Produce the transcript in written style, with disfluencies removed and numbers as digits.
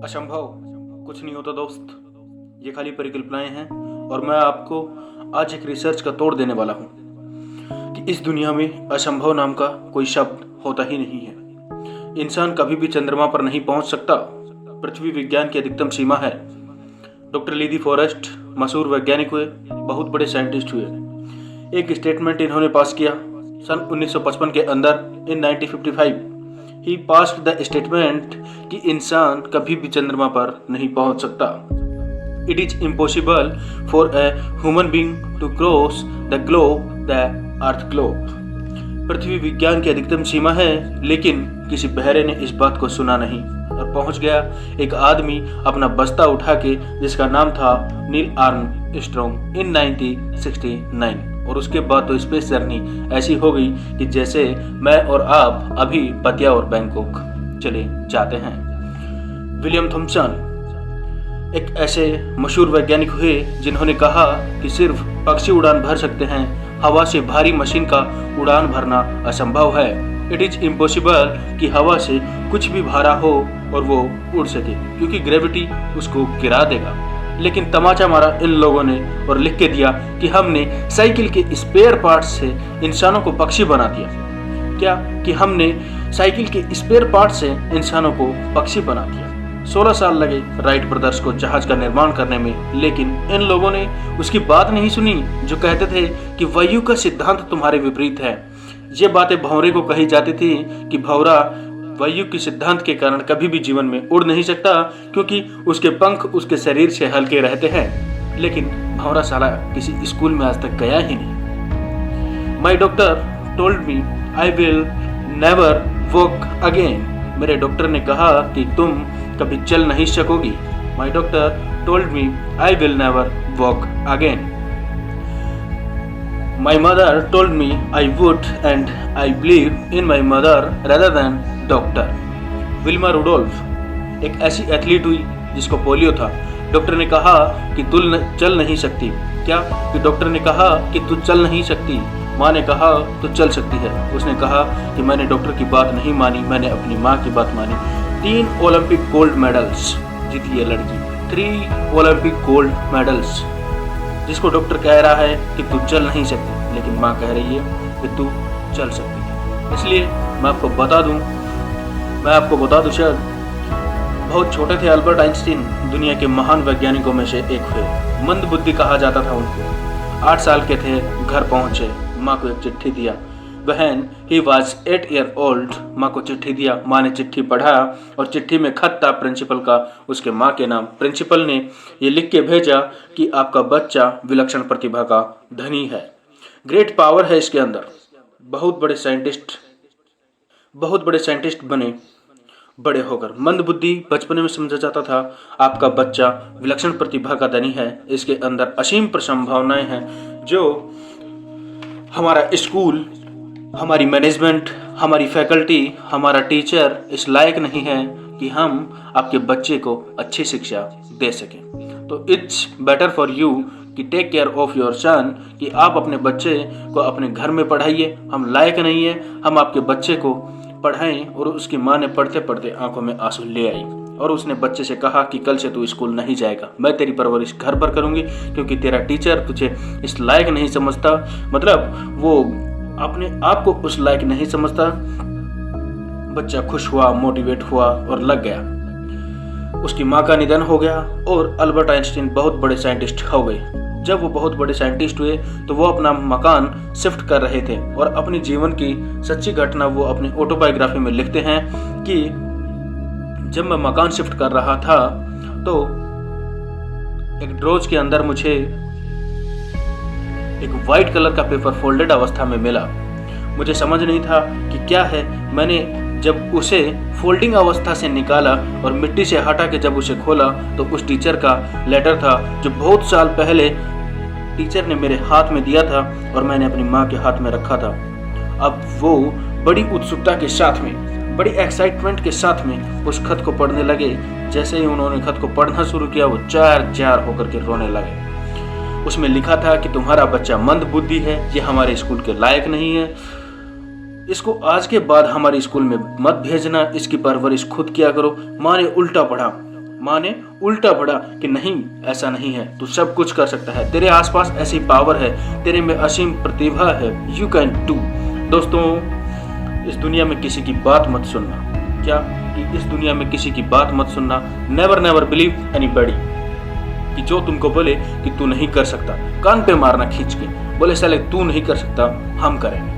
असंभव कुछ नहीं होता दोस्त, ये खाली परिकल्पनाएं हैं। और मैं आपको आज एक रिसर्च का तोड़ देने वाला हूँ कि इस दुनिया में असंभव नाम का कोई शब्द होता ही नहीं है। इंसान कभी भी चंद्रमा पर नहीं पहुंच सकता। पृथ्वी विज्ञान की अधिकतम सीमा है। डॉक्टर ली डी फॉरेस्ट मशहूर वैज्ञानिक हुए, बहुत बड़े साइंटिस्ट हुए। एक स्टेटमेंट इन्होंने पास किया सन 1955 के अंदर। In 1955 he passed the statement कि इंसान कभी भी चंद्रमा पर नहीं पहुंच सकता। It is impossible for a human being to cross the globe, the earth globe. पृथ्वी विज्ञान की अधिकतम सीमा है, लेकिन किसी बहरे ने इस बात को सुना नहीं और पहुंच गया एक आदमी अपना बस्ता उठा के, जिसका नाम था नील आर्मस्ट्रॉन्ग इन 1969। और उसके बाद तो स्पेस जर्नी ऐसी हो गई कि जैसे मैं और आप अभी पतिया और बैंकॉक चले जाते हैं। विलियम थॉमसन एक ऐसे मशहूर वैज्ञानिक हुए जिन्होंने कहा कि सिर्फ पक्षी उड़ान भर सकते हैं, हवा से भारी मशीन का उड़ान भरना असंभव है। इट इज इम्पॉसिबल कि हवा से कुछ भी भारा हो और वो उड़ सके, क्योंकि ग्रेविटी उसको गिरा देगा। लेकिन तमाचा मारा इन लोगों ने और लिख के दिया कि हमने साइकिल के स्पेयर पार्ट्स से इंसानों को पक्षी बना दिया। क्या कि हमने साइकिल के स्पेयर पार्ट्स से इंसानों को पक्षी बना दिया। 16 साल लगे राइट ब्रदर्स को जहाज का निर्माण करने में, लेकिन इन लोगों ने उसकी बात नहीं सुनी जो कहते थे कि वायु का सिद्धांत तुम्हारे विपरीत है। ये बातें भंवरे को कही जाती थी कि भंवरा वायु के सिद्धांत के कारण कभी भी जीवन में उड़ नहीं सकता, क्योंकि उसके पंख उसके शरीर से हल्के रहते हैं। लेकिन भंवरा साला किसी स्कूल में आज तक गया ही नहीं। My doctor told me I will never walk again. मेरे डॉक्टर ने कहा कि तुम कभी चल नहीं सकोगी। My doctor told me I will never walk again. My mother told me I would, and I believe in my mother rather than doctor. Wilma Rudolph एक ऐसी एथलीट हुई जिसको पोलियो था। डॉक्टर ने कहा कि तू चल नहीं सकती। क्या कि डॉक्टर ने कहा कि तू चल नहीं सकती। माँ ने कहा तू चल सकती है। उसने कहा कि मैंने डॉक्टर की बात नहीं मानी, मैंने अपनी माँ की बात मानी। 3 ओलंपिक गोल्ड मेडल्स जीती है लड़की। 3 ओलंपिक गोल्ड मेडल्स, जिसको डॉक्टर कह रहा है कि तू चल नहीं सकती, लेकिन माँ कह रही है कि तू चल सकती है। इसलिए मैं आपको बता दूं शायद बहुत छोटे थे अल्बर्ट आइंस्टीन दुनिया के महान वैज्ञानिकों में से एक हुए। मंद बुद्धि कहा जाता था उनको। 8 साल के थे, घर पहुंचे, माँ को एक चिट्ठी दिया। When he was 8 years old, माँ को चिट्ठी दिया। माँ ने चिट्ठी पढ़ा और चिट्ठी में खत था प्रिंसिपल का, उसके माँ के नाम। प्रिंसिपल ने ये लिख के भेजा कि आपका बच्चा विलक्षण प्रतिभा का धनी है, ग्रेट पावर है इसके अंदर। बहुत बड़े साइंटिस्ट बने बड़े होकर। मंद बुद्धि बचपन में समझा जाता था आपका बच्चा विलक्षण प्रतिभा का धनी है, इसके अंदर असीम संभावनाएं हैं, जो हमारा स्कूल, हमारी मैनेजमेंट, हमारी फैकल्टी, हमारा टीचर इस लायक नहीं है कि हम आपके बच्चे को अच्छी शिक्षा दे सकें। तो इट्स बेटर फॉर यू कि take care of your son, कि आप अपने बच्चे को अपने घर में पढ़ाइए। हम लायक नहीं है हम आपके बच्चे को पढ़ाएं। और उसकी माँ ने पढ़ते पढ़ते आंखों में आंसू ले आई और उसने बच्चे से कहा कि कल से तू स्कूल नहीं जाएगा, मैं तेरी परवरिश घर पर करूँगी, क्योंकि तेरा टीचर तुझे इस लायक नहीं समझता। मतलब वो अपने आप को उस लायक नहीं समझता। बच्चा खुश हुआ, मोटिवेट हुआ और लग गया। उसकी माँ का निधन हो गया और अल्बर्ट आइंस्टीन बहुत बड़े साइंटिस्ट हो गए। जब वो बहुत बड़े साइंटिस्ट हुए तो वो अपना मकान शिफ्ट कर रहे थे और अपने जीवन की सच्ची घटना वो अपनी ऑटोबायोग्राफी में लिखते हैं कि जब मैं मकान शिफ्ट कर रहा था तो एक ड्रॉज के अंदर मुझे एक वाइट कलर का पेपर फोल्डेड अवस्था में मिला। मुझे समझ नहीं था कि क्या है। मैंने जब उसे फोल्डिंग अवस्था से निकाला और मिट्टी से हटा के जब उसे खोला तो उस टीचर का लेटर था, जो बहुत साल पहले टीचर ने मेरे हाथ में दिया था और मैंने अपनी माँ के हाथ में रखा था। अब वो बड़ी उत्सुकता के साथ में, बड़ी एक्साइटमेंट के साथ में उस खत को पढ़ने लगे। जैसे ही उन्होंने खत को पढ़ना शुरू किया वो जार होकर के रोने लगे। उसमें लिखा था कि तुम्हारा बच्चा मंद बुद्धि है, ये हमारे स्कूल के लायक नहीं है, इसको आज के बाद हमारे स्कूल में मत भेजना, इसकी परवरिश खुद किया करो। माँ ने उल्टा पढ़ा। माने उल्टा पड़ा कि नहीं, ऐसा नहीं है, तू सब कुछ कर सकता है, तेरे आसपास ऐसी पावर है, तेरे में असीम प्रतिभा है, यू कैन डू। दोस्तों, इस दुनिया में किसी की बात मत सुनना। क्या कि इस दुनिया में किसी की बात मत सुनना। नेवर नेवर बिलीव एनीबॉडी कि जो तुमको बोले कि तू नहीं कर सकता, कान पे मारना खींच के, बोले साले तू नहीं कर सकता, हम करें।